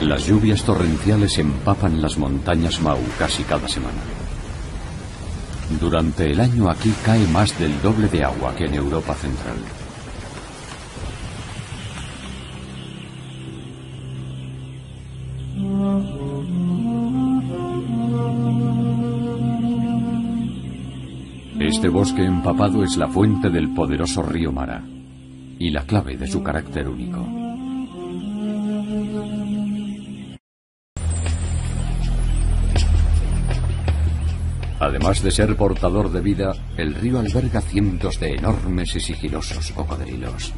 Las lluvias torrenciales empapan las montañas Mau casi cada semana. Durante el año aquí cae más del doble de agua que en Europa Central. Este bosque empapado es la fuente del poderoso río Mara y la clave de su carácter único. Además de ser portador de vida, el río alberga cientos de enormes y sigilosos cocodrilos.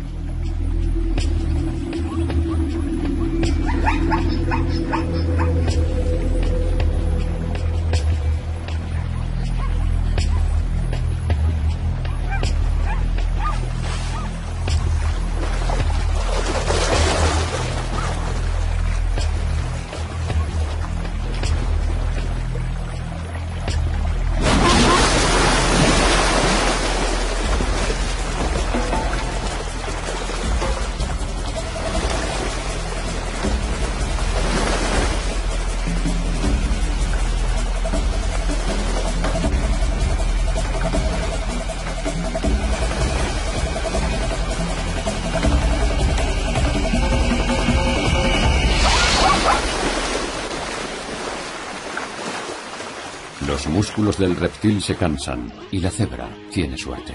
Los músculos del reptil se cansan y la cebra tiene suerte.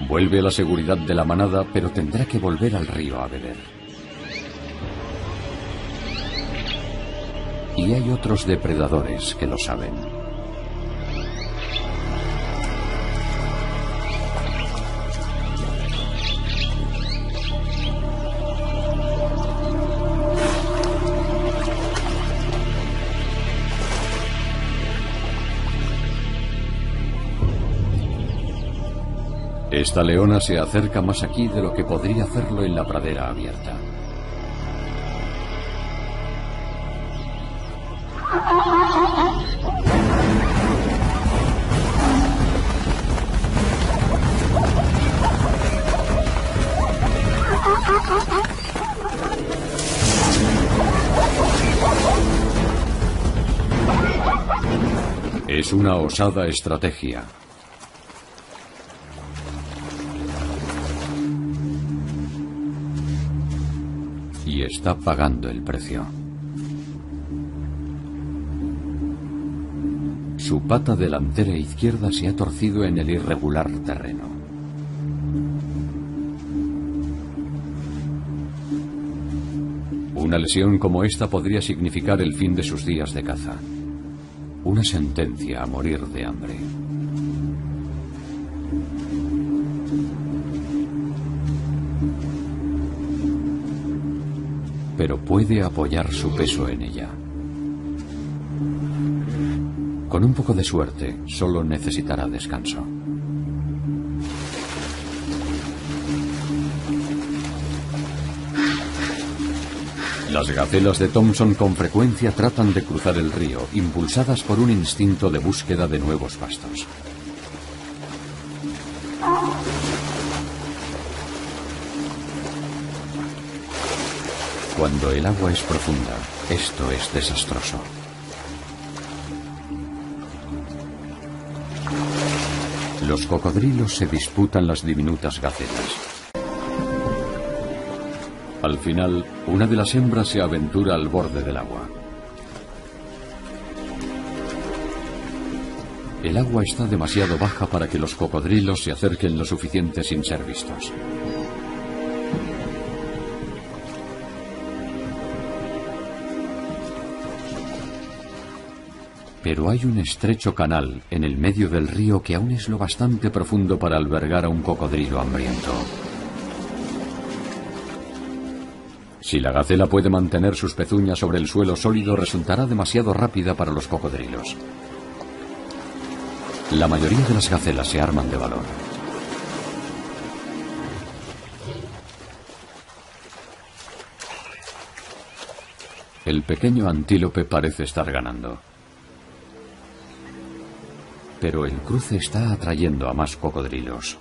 Vuelve a la seguridad de la manada, pero tendrá que volver al río a beber. Y hay otros depredadores que lo saben. Esta leona se acerca más aquí de lo que podría hacerlo en la pradera abierta. Es una osada estrategia. Y está pagando el precio. Su pata delantera izquierda se ha torcido en el irregular terreno. Una lesión como esta podría significar el fin de sus días de caza. Una sentencia a morir de hambre. Pero puede apoyar su peso en ella. Con un poco de suerte, solo necesitará descanso. Las gacelas de Thompson con frecuencia tratan de cruzar el río, impulsadas por un instinto de búsqueda de nuevos pastos. Cuando el agua es profunda, esto es desastroso. Los cocodrilos se disputan las diminutas gacelas. Al final, una de las hembras se aventura al borde del agua. El agua está demasiado baja para que los cocodrilos se acerquen lo suficiente sin ser vistos. Pero hay un estrecho canal en el medio del río que aún es lo bastante profundo para albergar a un cocodrilo hambriento. Si la gacela puede mantener sus pezuñas sobre el suelo sólido, resultará demasiado rápida para los cocodrilos. La mayoría de las gacelas se arman de valor. El pequeño antílope parece estar ganando. Pero el cruce está atrayendo a más cocodrilos.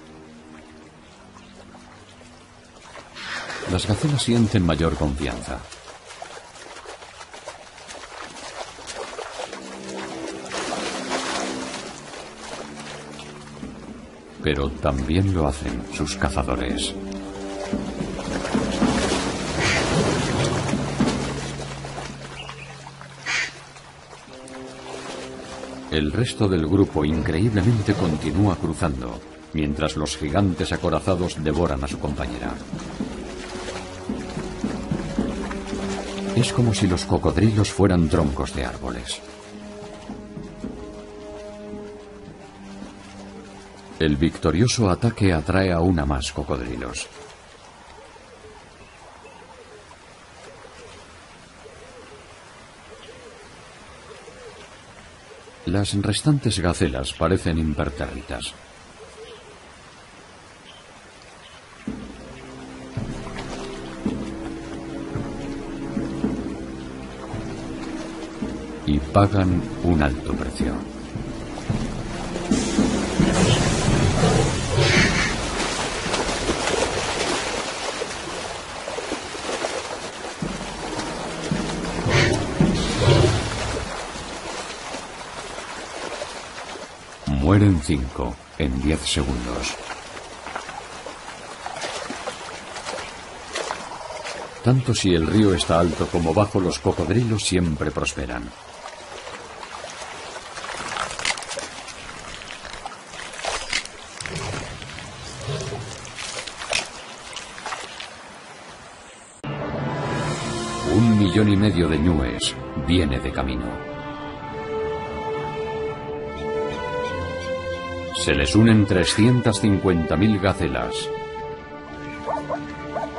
Las gacelas sienten mayor confianza. Pero también lo hacen sus cazadores. El resto del grupo increíblemente continúa cruzando, mientras los gigantes acorazados devoran a su compañera. Es como si los cocodrilos fueran troncos de árboles. El victorioso ataque atrae aún a más cocodrilos. Las restantes gacelas parecen impertérritas. Y pagan un alto precio. Mueren 5 en 10 segundos. Tanto si el río está alto como bajo, los cocodrilos siempre prosperan. Un 1,5 millones de ñúes viene de camino. Se les unen 350.000 gacelas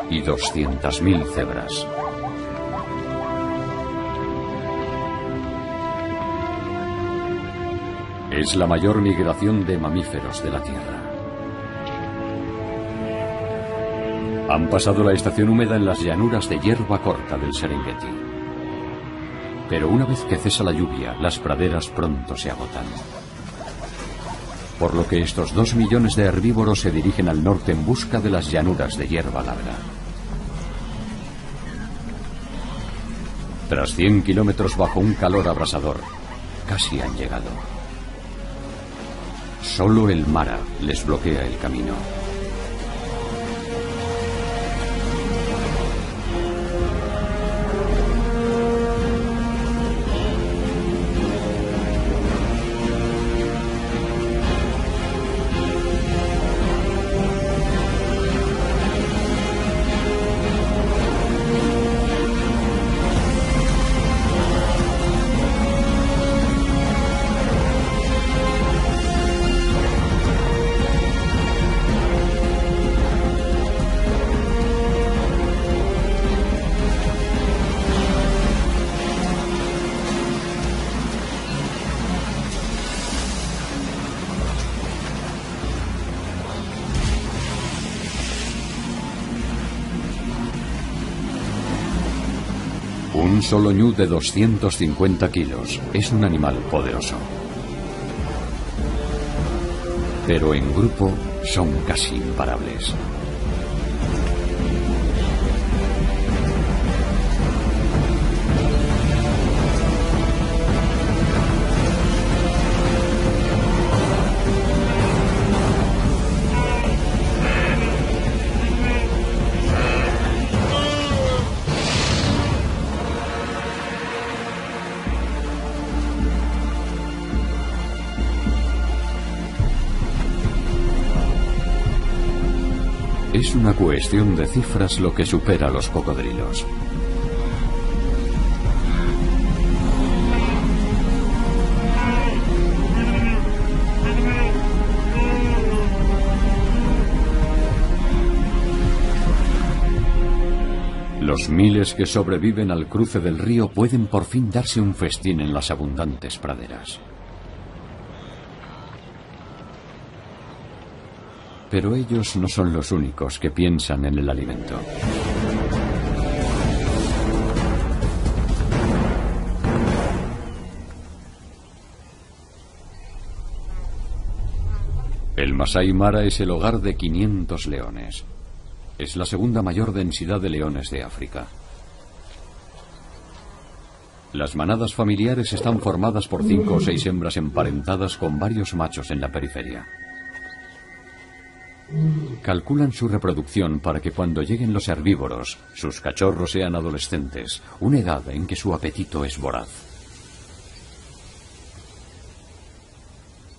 y 200.000 cebras. Es la mayor migración de mamíferos de la Tierra. Han pasado la estación húmeda en las llanuras de hierba corta del Serengeti. Pero una vez que cesa la lluvia, las praderas pronto se agotan. Por lo que estos 2 millones de herbívoros se dirigen al norte en busca de las llanuras de hierba larga. Tras 100 kilómetros bajo un calor abrasador, casi han llegado. Solo el Mara les bloquea el camino. Un solo ñu de 250 kilos es un animal poderoso. Pero en grupo son casi imparables. Es una cuestión de cifras lo que supera a los cocodrilos. Los miles que sobreviven al cruce del río pueden por fin darse un festín en las abundantes praderas. Pero ellos no son los únicos que piensan en el alimento. El Masai Mara es el hogar de 500 leones. Es la segunda mayor densidad de leones de África. Las manadas familiares están formadas por 5 o 6 hembras emparentadas con varios machos en la periferia. Calculan su reproducción para que cuando lleguen los herbívoros, sus cachorros sean adolescentes, una edad en que su apetito es voraz.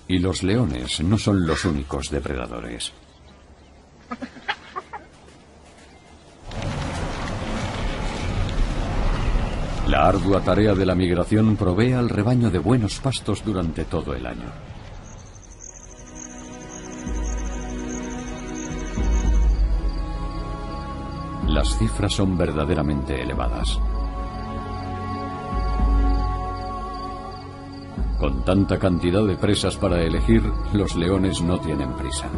Y los leones no son los únicos depredadores. La ardua tarea de la migración provee al rebaño de buenos pastos durante todo el año. Las cifras son verdaderamente elevadas. Con tanta cantidad de presas para elegir, los leones no tienen prisa.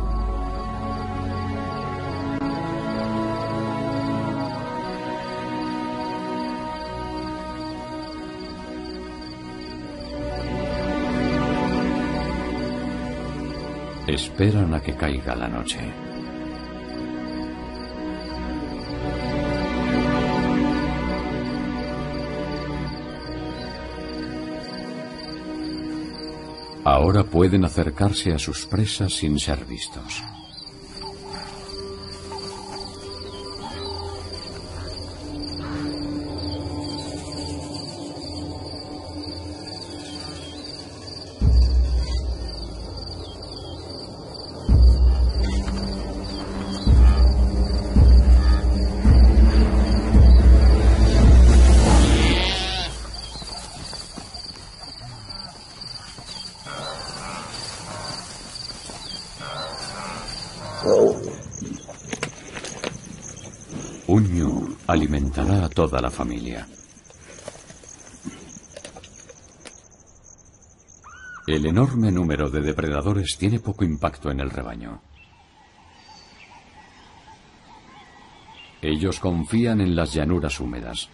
Esperan a que caiga la noche. Ahora pueden acercarse a sus presas sin ser vistos. Un ñu alimentará a toda la familia. El enorme número de depredadores tiene poco impacto en el rebaño. Ellos confían en las llanuras húmedas.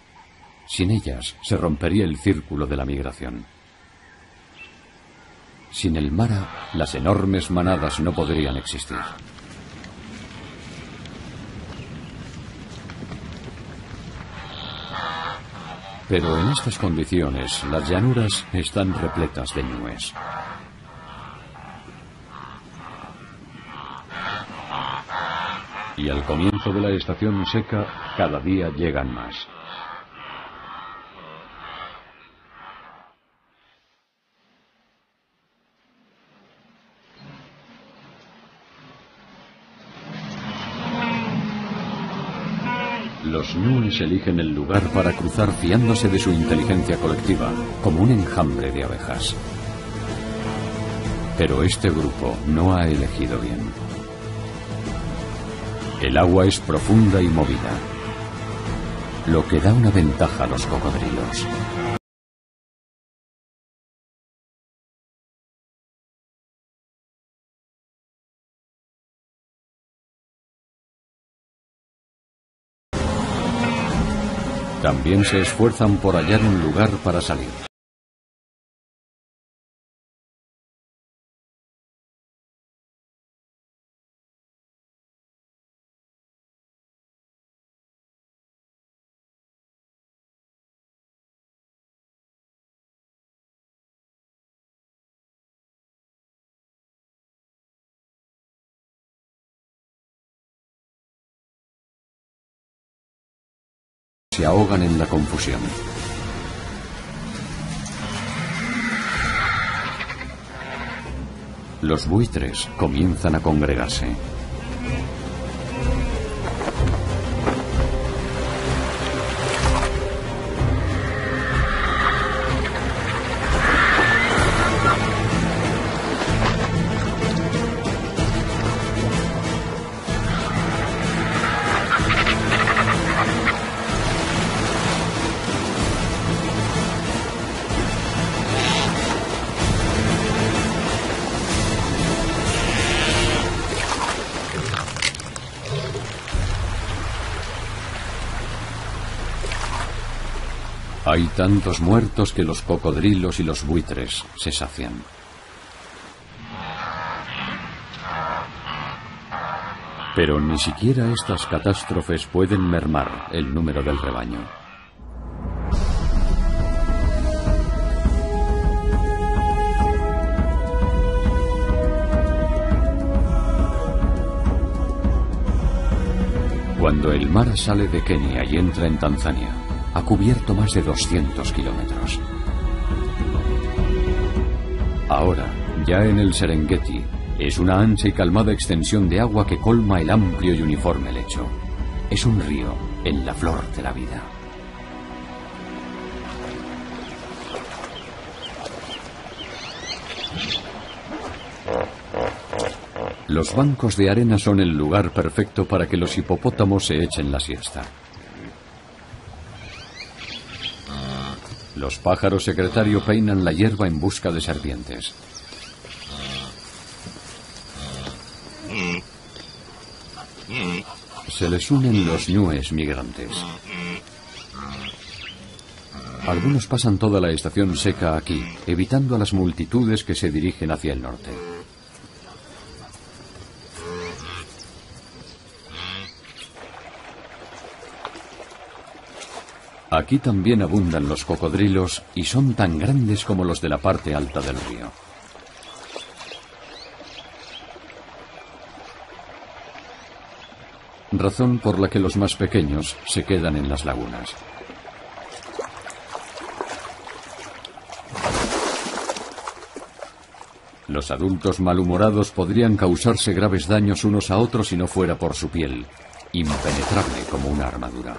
Sin ellas se rompería el círculo de la migración. Sin el mara, las enormes manadas no podrían existir. Pero en estas condiciones, las llanuras están repletas de ñúes. Y al comienzo de la estación seca, cada día llegan más. Los ñúes eligen el lugar para cruzar fiándose de su inteligencia colectiva, como un enjambre de abejas. Pero este grupo no ha elegido bien. El agua es profunda y movida, lo que da una ventaja a los cocodrilos. También se esfuerzan por hallar un lugar para salir. Se ahogan en la confusión. Los buitres comienzan a congregarse. Hay tantos muertos que los cocodrilos y los buitres se sacian. Pero ni siquiera estas catástrofes pueden mermar el número del rebaño. Cuando el Mara sale de Kenia y entra en Tanzania, ha cubierto más de 200 kilómetros. Ahora, ya en el Serengeti, es una ancha y calmada extensión de agua que colma el amplio y uniforme lecho. Es un río en la flor de la vida. Los bancos de arena son el lugar perfecto para que los hipopótamos se echen la siesta. Los pájaros secretario peinan la hierba en busca de serpientes. Se les unen los ñúes migrantes. Algunos pasan toda la estación seca aquí, evitando a las multitudes que se dirigen hacia el norte. Aquí también abundan los cocodrilos y son tan grandes como los de la parte alta del río. Razón por la que los más pequeños se quedan en las lagunas. Los adultos malhumorados podrían causarse graves daños unos a otros si no fuera por su piel, impenetrable como una armadura.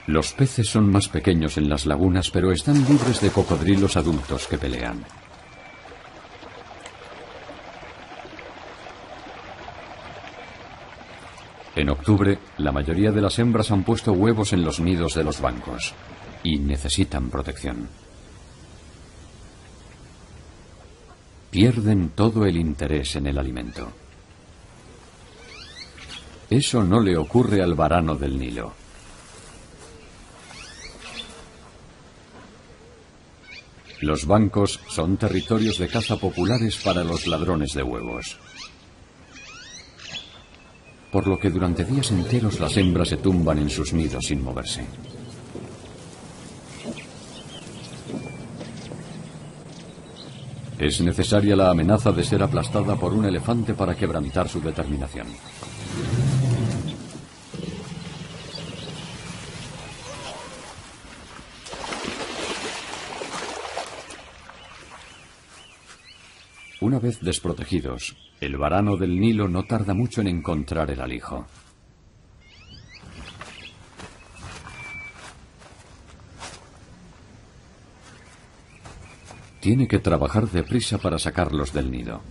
Los peces son más pequeños en las lagunas, pero están libres de cocodrilos adultos que pelean. En octubre, la mayoría de las hembras han puesto huevos en los nidos de los bancos y necesitan protección. Pierden todo el interés en el alimento. Eso no le ocurre al varano del Nilo. Los bancos son territorios de caza populares para los ladrones de huevos. Por lo que durante días enteros las hembras se tumban en sus nidos sin moverse. Es necesaria la amenaza de ser aplastada por un elefante para quebrantar su determinación. Una vez desprotegidos, el varano del Nilo no tarda mucho en encontrar el alijo. Tiene que trabajar deprisa para sacarlos del nido.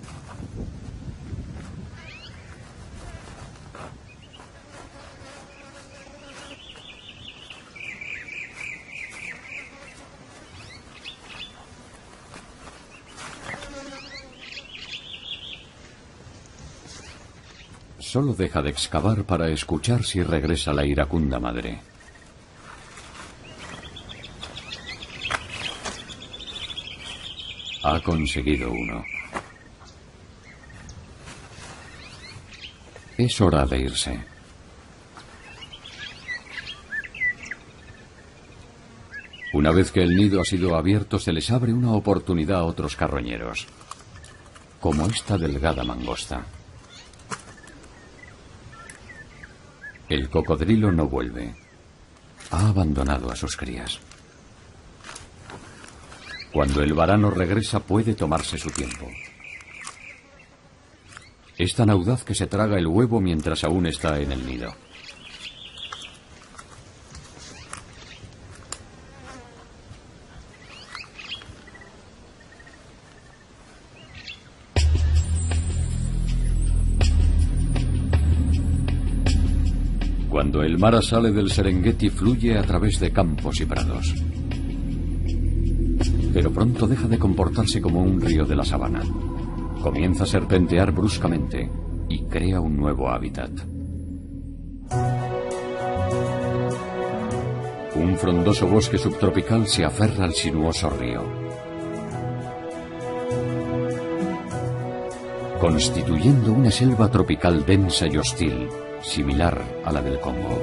Solo deja de excavar para escuchar si regresa la iracunda madre. Ha conseguido uno. Es hora de irse. Una vez que el nido ha sido abierto, se les abre una oportunidad a otros carroñeros, como esta delgada mangosta. El cocodrilo no vuelve. Ha abandonado a sus crías. Cuando el varano regresa puede tomarse su tiempo. Es tan audaz que se traga el huevo mientras aún está en el nido. Cuando el Mara sale del Serengeti, fluye a través de campos y prados. Pero pronto deja de comportarse como un río de la sabana. Comienza a serpentear bruscamente y crea un nuevo hábitat. Un frondoso bosque subtropical se aferra al sinuoso río, constituyendo una selva tropical densa y hostil, similar a la del Congo.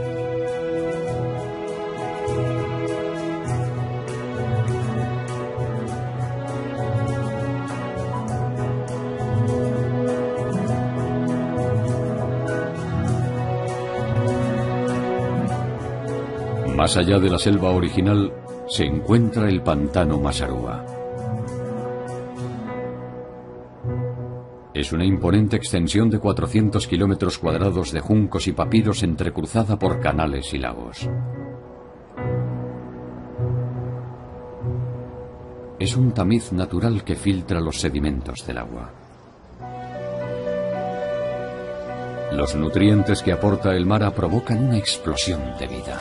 Más allá de la selva original se encuentra el pantano Masarúa. Es una imponente extensión de 400 kilómetros cuadrados de juncos y papiros entrecruzada por canales y lagos. Es un tamiz natural que filtra los sedimentos del agua. Los nutrientes que aporta el Mara provocan una explosión de vida.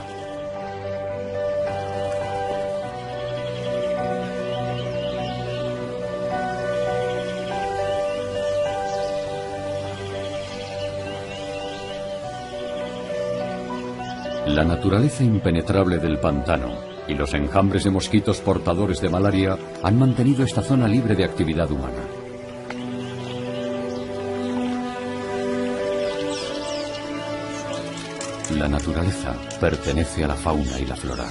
La naturaleza impenetrable del pantano y los enjambres de mosquitos portadores de malaria han mantenido esta zona libre de actividad humana. La naturaleza pertenece a la fauna y la flora.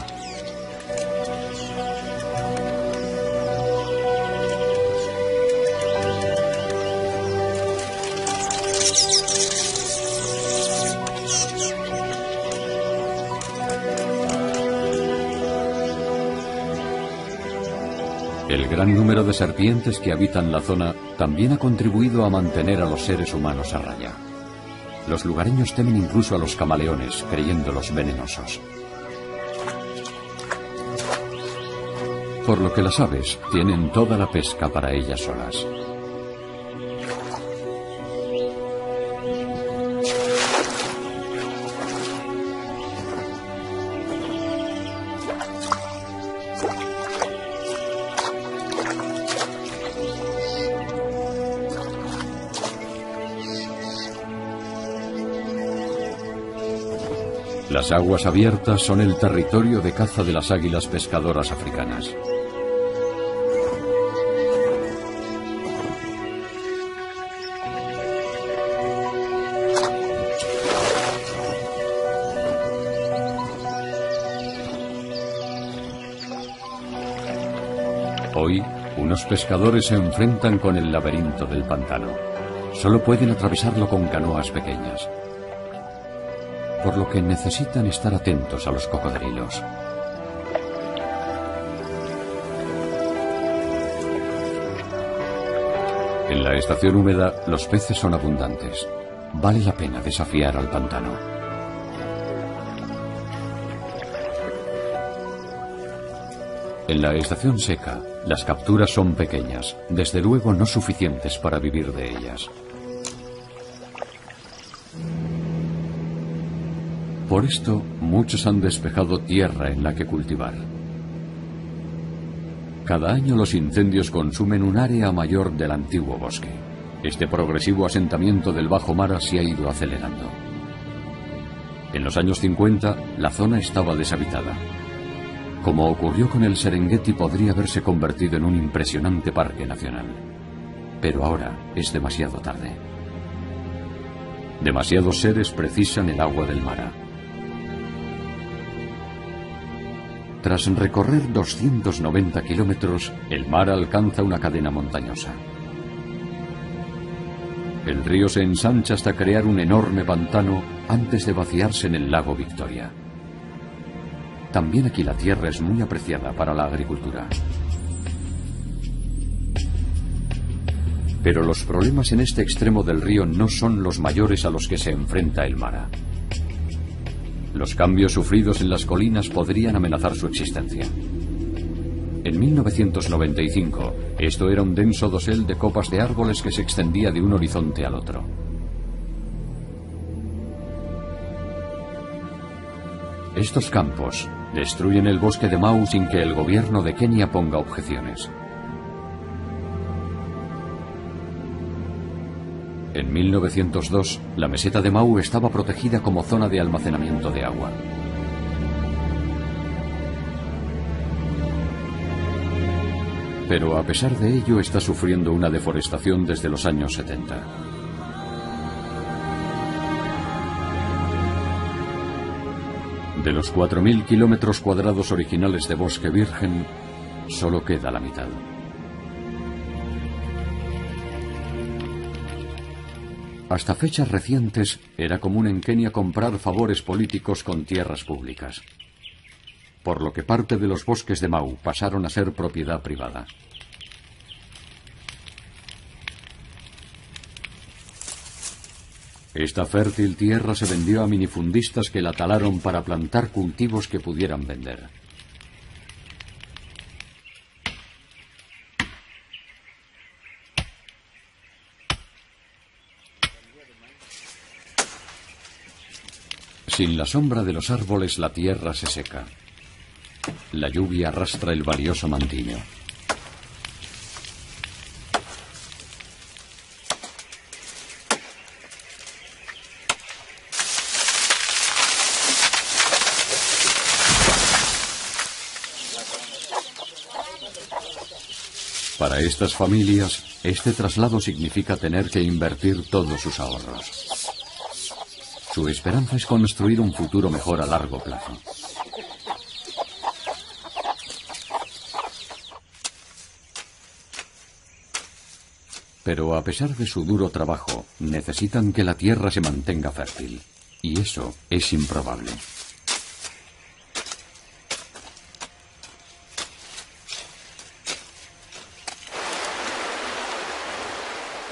El gran número de serpientes que habitan la zona también ha contribuido a mantener a los seres humanos a raya. Los lugareños temen incluso a los camaleones, creyéndolos venenosos. Por lo que las aves tienen toda la pesca para ellas solas. Las aguas abiertas son el territorio de caza de las águilas pescadoras africanas. Hoy, unos pescadores se enfrentan con el laberinto del pantano. Solo pueden atravesarlo con canoas pequeñas, por lo que necesitan estar atentos a los cocodrilos. En la estación húmeda, los peces son abundantes. Vale la pena desafiar al pantano. En la estación seca, las capturas son pequeñas, desde luego no suficientes para vivir de ellas. Por esto, muchos han despejado tierra en la que cultivar. Cada año los incendios consumen un área mayor del antiguo bosque. Este progresivo asentamiento del Bajo Mara se ha ido acelerando. En los años 50, la zona estaba deshabitada. Como ocurrió con el Serengeti, podría haberse convertido en un impresionante parque nacional. Pero ahora es demasiado tarde. Demasiados seres precisan el agua del Mara. Tras recorrer 290 kilómetros, el Mara alcanza una cadena montañosa. El río se ensancha hasta crear un enorme pantano antes de vaciarse en el lago Victoria. También aquí la tierra es muy apreciada para la agricultura. Pero los problemas en este extremo del río no son los mayores a los que se enfrenta el Mara. Los cambios sufridos en las colinas podrían amenazar su existencia. En 1995, esto era un denso dosel de copas de árboles que se extendía de un horizonte al otro. Estos campos destruyen el bosque de Mau sin que el gobierno de Kenia ponga objeciones. En 1902, la meseta de Mau estaba protegida como zona de almacenamiento de agua. Pero a pesar de ello está sufriendo una deforestación desde los años 70. De los 4.000 kilómetros cuadrados originales de bosque virgen, solo queda la mitad. Hasta fechas recientes era común en Kenia comprar favores políticos con tierras públicas. por lo que parte de los bosques de Mau pasaron a ser propiedad privada. Esta fértil tierra se vendió a minifundistas que la talaron para plantar cultivos que pudieran vender. Sin la sombra de los árboles la tierra se seca. La lluvia arrastra el valioso mantillo. Para estas familias, este traslado significa tener que invertir todos sus ahorros. Su esperanza es construir un futuro mejor a largo plazo. Pero a pesar de su duro trabajo, necesitan que la tierra se mantenga fértil. Y eso es improbable.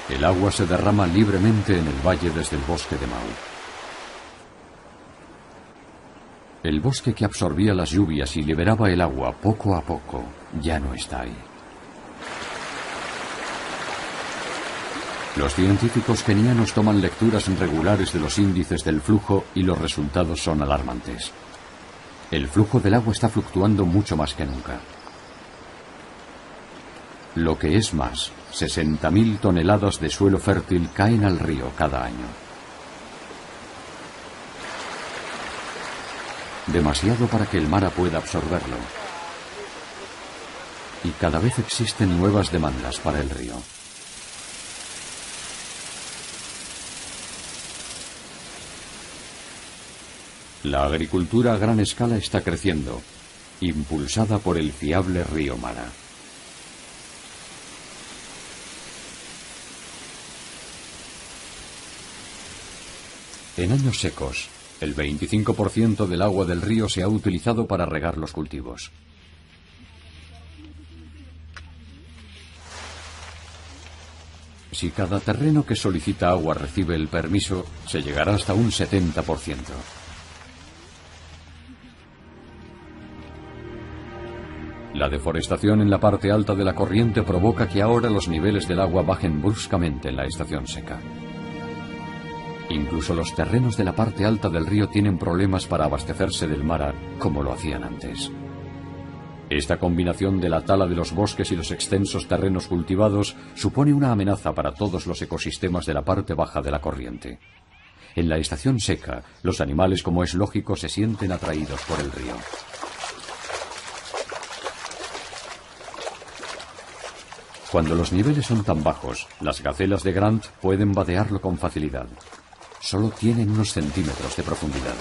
El agua se derrama libremente en el valle desde el bosque de Mau. El bosque que absorbía las lluvias y liberaba el agua poco a poco ya no está ahí. Los científicos kenianos toman lecturas regulares de los índices del flujo y los resultados son alarmantes. El flujo del agua está fluctuando mucho más que nunca. Lo que es más, 60.000 toneladas de suelo fértil caen al río cada año. Demasiado para que el mar pueda absorberlo. Y cada vez existen nuevas demandas para el río. La agricultura a gran escala está creciendo, impulsada por el fiable río Mara. En años secos, el 25% del agua del río se ha utilizado para regar los cultivos. Si cada terreno que solicita agua recibe el permiso, se llegará hasta un 70%. La deforestación en la parte alta de la corriente provoca que ahora los niveles del agua bajen bruscamente en la estación seca. Incluso los terrenos de la parte alta del río tienen problemas para abastecerse del Mara como lo hacían antes. Esta combinación de la tala de los bosques y los extensos terrenos cultivados supone una amenaza para todos los ecosistemas de la parte baja de la corriente. En la estación seca, los animales, como es lógico, se sienten atraídos por el río. Cuando los niveles son tan bajos, las gacelas de Grant pueden vadearlo con facilidad. Solo tienen unos centímetros de profundidad.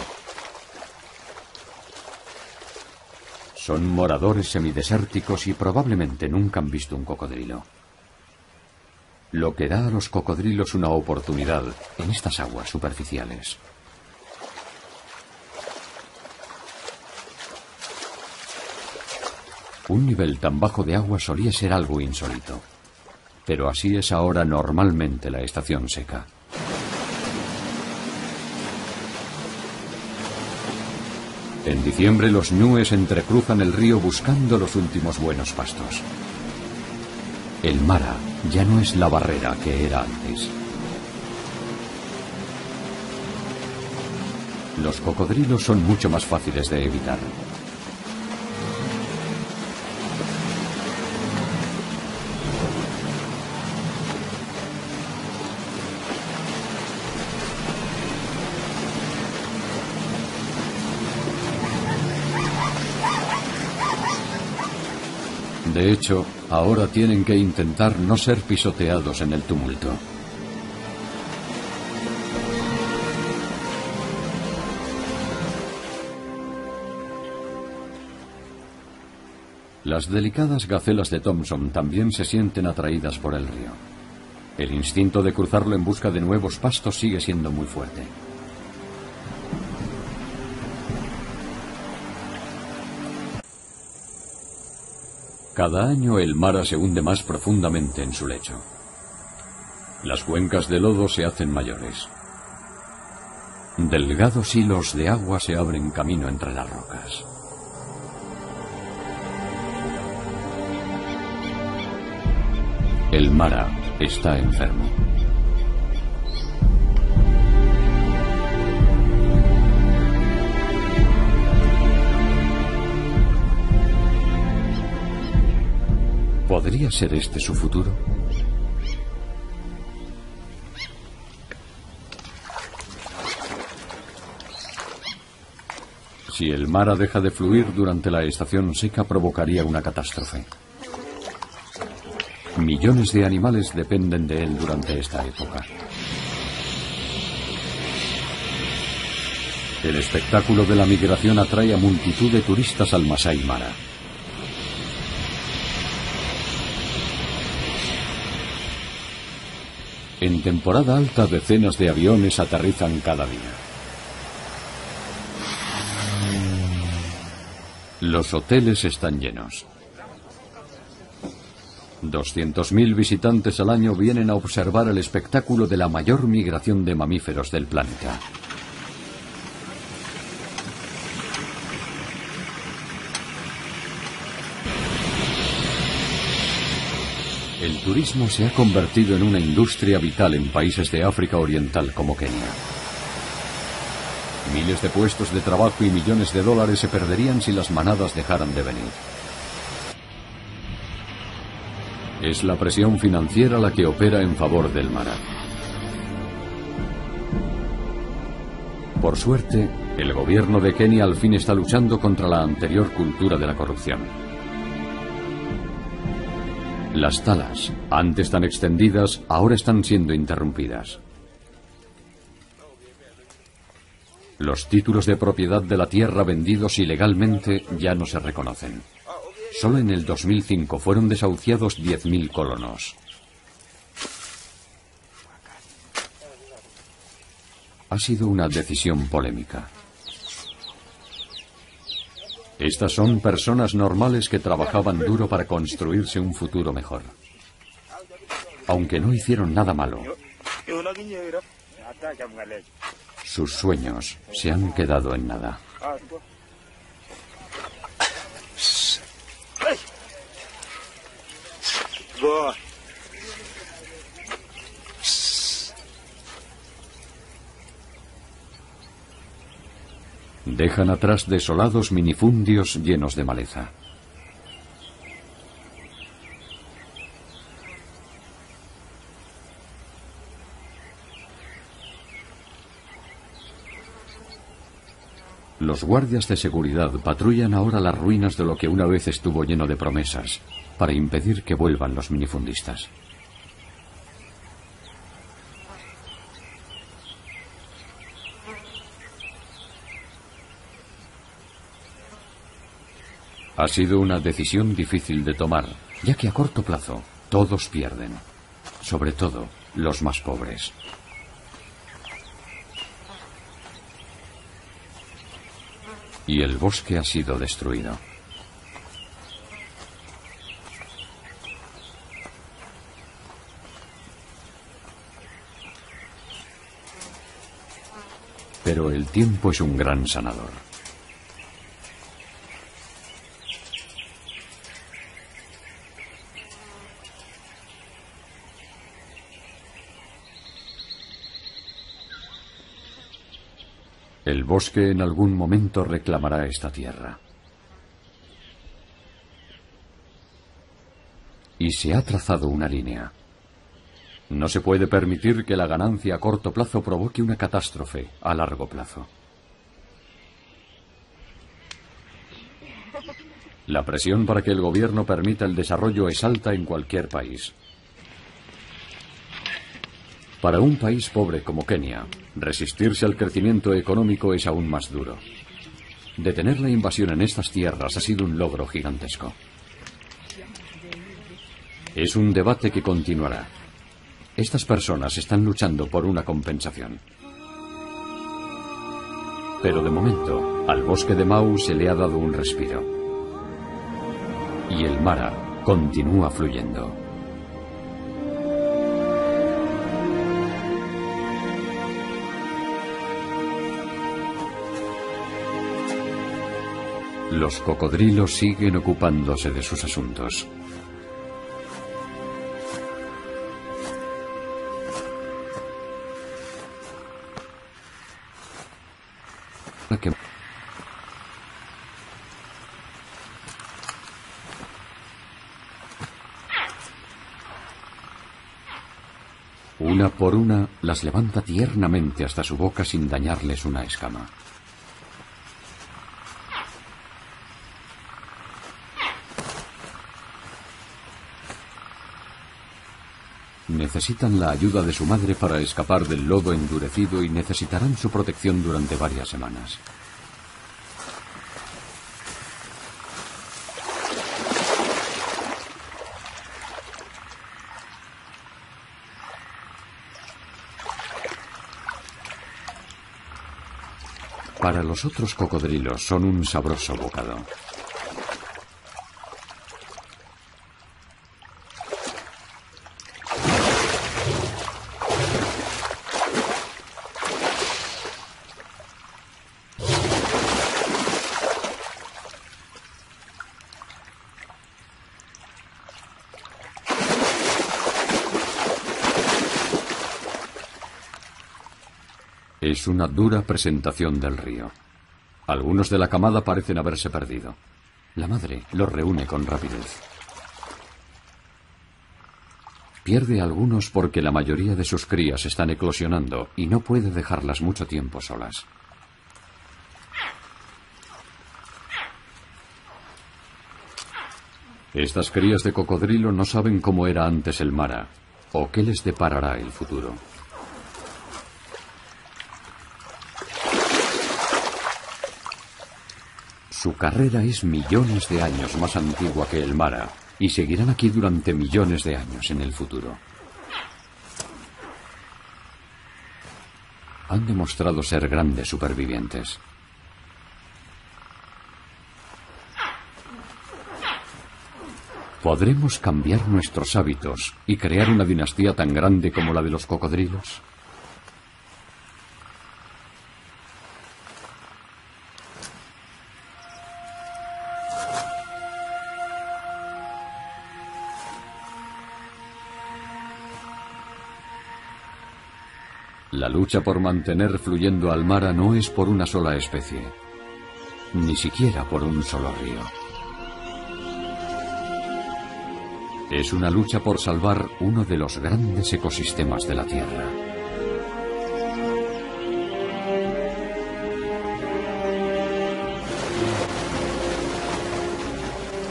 Son moradores semidesérticos y probablemente nunca han visto un cocodrilo. Lo que da a los cocodrilos una oportunidad en estas aguas superficiales. Un nivel tan bajo de agua solía ser algo insólito, pero así es ahora normalmente la estación seca. En diciembre los ñúes entrecruzan el río buscando los últimos buenos pastos. El Mara ya no es la barrera que era antes. Los cocodrilos son mucho más fáciles de evitar. De hecho, ahora tienen que intentar no ser pisoteados en el tumulto. Las delicadas gacelas de Thompson también se sienten atraídas por el río. El instinto de cruzarlo en busca de nuevos pastos sigue siendo muy fuerte. Cada año el Mara se hunde más profundamente en su lecho. Las cuencas de lodo se hacen mayores. Delgados hilos de agua se abren camino entre las rocas. El Mara está enfermo. ¿Podría ser este su futuro? Si el Mara deja de fluir durante la estación seca, provocaría una catástrofe. Millones de animales dependen de él durante esta época. El espectáculo de la migración atrae a multitud de turistas al Masai Mara. En temporada alta, decenas de aviones aterrizan cada día. Los hoteles están llenos. 200.000 visitantes al año vienen a observar el espectáculo de la mayor migración de mamíferos del planeta. El turismo se ha convertido en una industria vital en países de África Oriental como Kenia. Miles de puestos de trabajo y millones de dólares se perderían si las manadas dejaran de venir. Es la presión financiera la que opera en favor del Mara. Por suerte, el gobierno de Kenia al fin está luchando contra la anterior cultura de la corrupción. Las talas, antes tan extendidas, ahora están siendo interrumpidas. Los títulos de propiedad de la tierra vendidos ilegalmente ya no se reconocen. Solo en el 2005 fueron desahuciados 10.000 colonos. Ha sido una decisión polémica. Estas son personas normales que trabajaban duro para construirse un futuro mejor. Aunque no hicieron nada malo, sus sueños se han quedado en nada. Dejan atrás desolados minifundios llenos de maleza. Los guardias de seguridad patrullan ahora las ruinas de lo que una vez estuvo lleno de promesas, para impedir que vuelvan los minifundistas. Ha sido una decisión difícil de tomar, ya que a corto plazo todos pierden, sobre todo los más pobres. Y el bosque ha sido destruido. Pero el tiempo es un gran sanador. El bosque en algún momento reclamará esta tierra. Y se ha trazado una línea. No se puede permitir que la ganancia a corto plazo provoque una catástrofe a largo plazo. La presión para que el gobierno permita el desarrollo es alta en cualquier país. Para un país pobre como Kenia, resistirse al crecimiento económico es aún más duro. Detener la invasión en estas tierras ha sido un logro gigantesco. Es un debate que continuará. Estas personas están luchando por una compensación. Pero de momento, al bosque de Mau se le ha dado un respiro. Y el Mara continúa fluyendo. Los cocodrilos siguen ocupándose de sus asuntos. Una por una las levanta tiernamente hasta su boca sin dañarles una escama. Necesitan la ayuda de su madre para escapar del lodo endurecido y necesitarán su protección durante varias semanas. Para los otros cocodrilos son un sabroso bocado. Es una dura presentación del río. Algunos de la camada parecen haberse perdido. La madre los reúne con rapidez. Pierde a algunos porque la mayoría de sus crías están eclosionando y no puede dejarlas mucho tiempo solas. Estas crías de cocodrilo no saben cómo era antes el Mara o qué les deparará el futuro. Su carrera es millones de años más antigua que el Mara y seguirán aquí durante millones de años en el futuro. Han demostrado ser grandes supervivientes. ¿Podremos cambiar nuestros hábitos y crear una dinastía tan grande como la de los cocodrilos? La lucha por mantener fluyendo al Mara no es por una sola especie, ni siquiera por un solo río. Es una lucha por salvar uno de los grandes ecosistemas de la Tierra.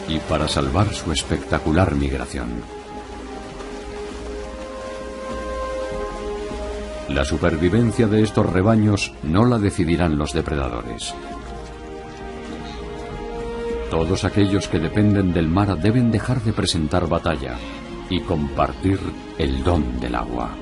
Y para salvar su espectacular migración. La supervivencia de estos rebaños no la decidirán los depredadores. Todos aquellos que dependen del Mara deben dejar de presentar batalla y compartir el don del agua.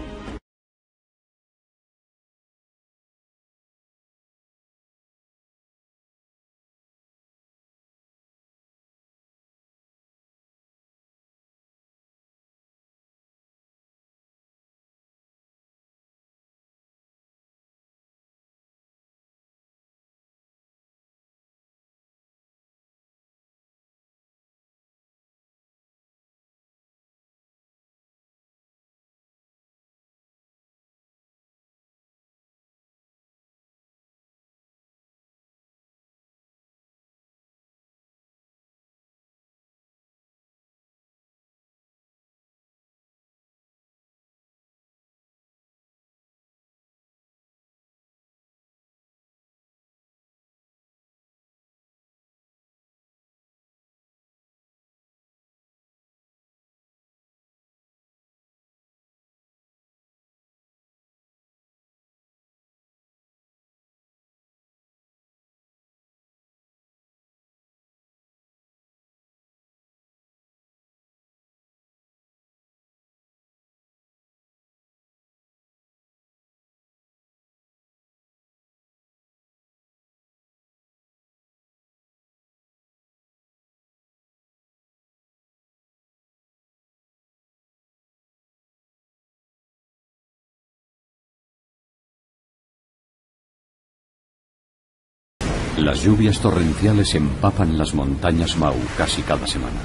Las lluvias torrenciales empapan las montañas Mau casi cada semana.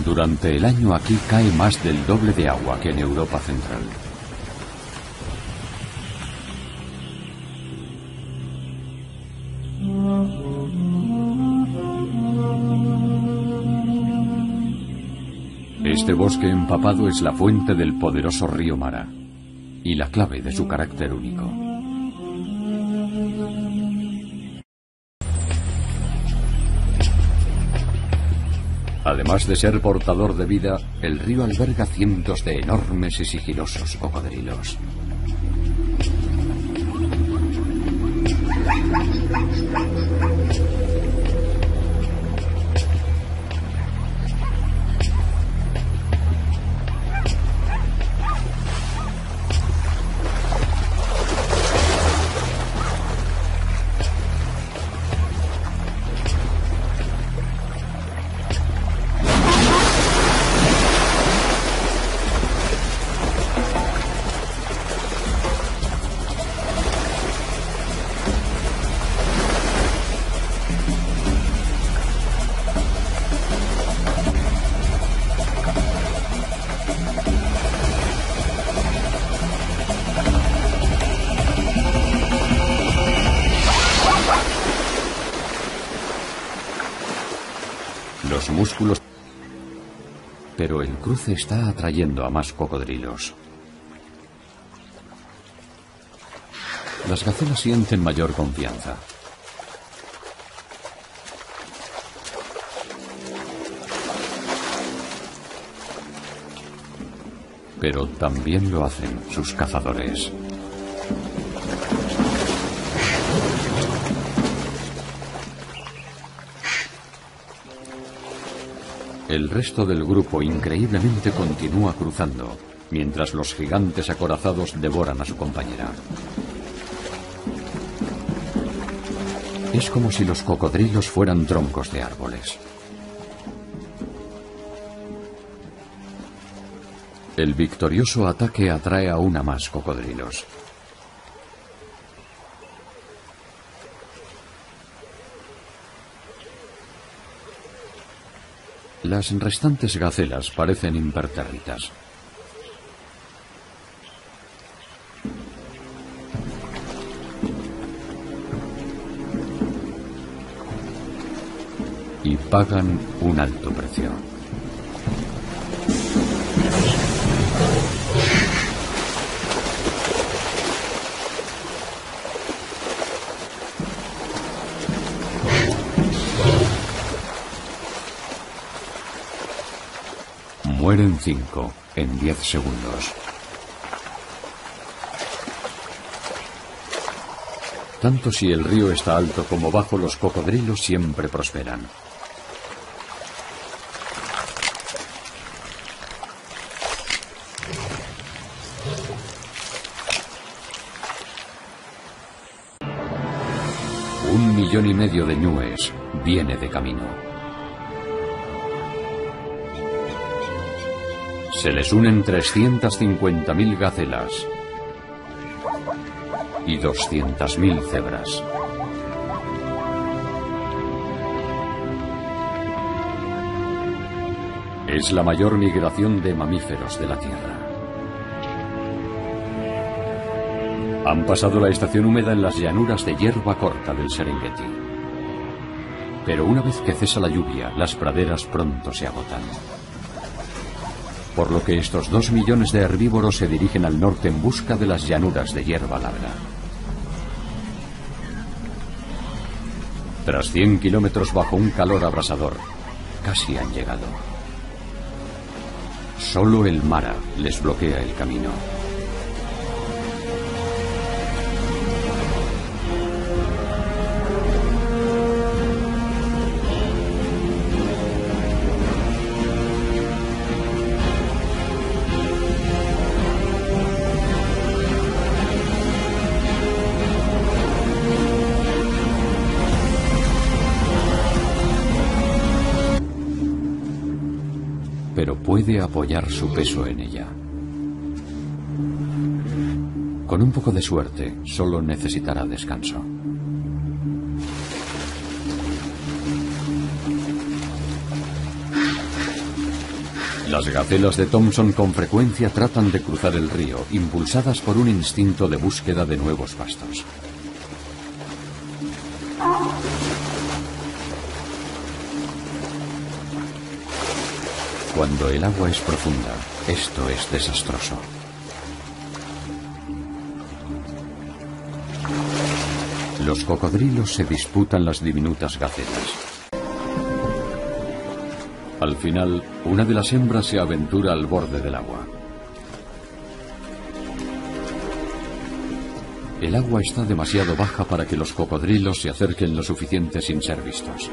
Durante el año aquí cae más del doble de agua que en Europa Central. Este bosque empapado es la fuente del poderoso río Mara y la clave de su carácter único. Además de ser portador de vida, el río alberga cientos de enormes y sigilosos cocodrilos. Los músculos... Pero el cruce está atrayendo a más cocodrilos. Las gacelas sienten mayor confianza. Pero también lo hacen sus cazadores. El resto del grupo increíblemente continúa cruzando, mientras los gigantes acorazados devoran a su compañera. Es como si los cocodrilos fueran troncos de árboles. El victorioso ataque atrae aún a más cocodrilos. Las restantes gacelas parecen impertérritas. Y pagan un alto precio. Mueren 5 en 10 segundos. Tanto si el río está alto como bajo, los cocodrilos siempre prosperan. Un 1,5 millones de ñúes viene de camino. Se les unen 350.000 gacelas y 200.000 cebras. Es la mayor migración de mamíferos de la Tierra. Han pasado la estación húmeda en las llanuras de hierba corta del Serengeti. Pero una vez que cesa la lluvia, las praderas pronto se agotan. Por lo que estos 2 millones de herbívoros se dirigen al norte en busca de las llanuras de hierba larga. Tras 100 kilómetros bajo un calor abrasador, casi han llegado. Solo el Mara les bloquea el camino. Pero puede apoyar su peso en ella. Con un poco de suerte, solo necesitará descanso. Las gacelas de Thompson con frecuencia tratan de cruzar el río, impulsadas por un instinto de búsqueda de nuevos pastos. Cuando el agua es profunda, esto es desastroso. Los cocodrilos se disputan las diminutas gacelas. Al final, una de las hembras se aventura al borde del agua. El agua está demasiado baja para que los cocodrilos se acerquen lo suficiente sin ser vistos.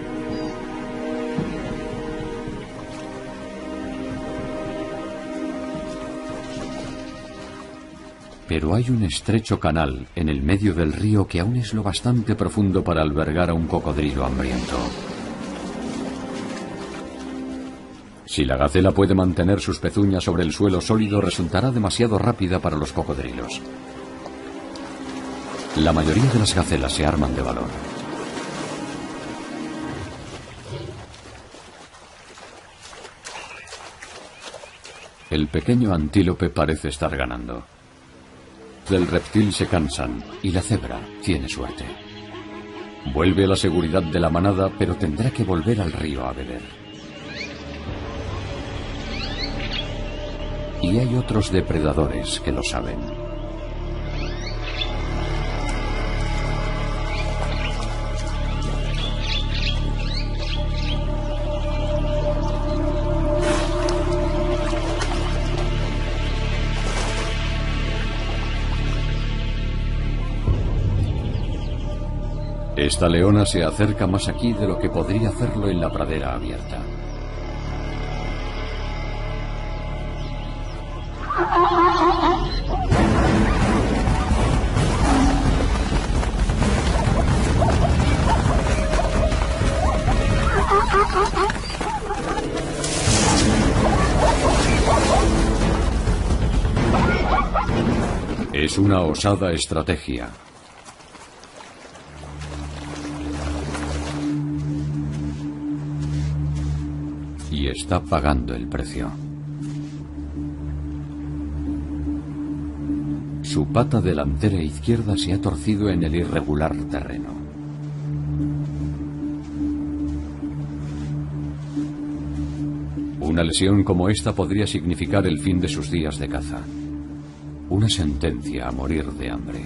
Pero hay un estrecho canal en el medio del río que aún es lo bastante profundo para albergar a un cocodrilo hambriento. Si la gacela puede mantener sus pezuñas sobre el suelo sólido, resultará demasiado rápida para los cocodrilos. La mayoría de las gacelas se arman de valor. El pequeño antílope parece estar ganando. Del reptil se cansan y la cebra tiene suerte. Vuelve a la seguridad de la manada, pero tendrá que volver al río a beber. Y hay otros depredadores que lo saben. Esta leona se acerca más aquí de lo que podría hacerlo en la pradera abierta. Es una osada estrategia. Y está pagando el precio. Su pata delantera izquierda se ha torcido en el irregular terreno. Una lesión como esta podría significar el fin de sus días de caza. Una sentencia a morir de hambre.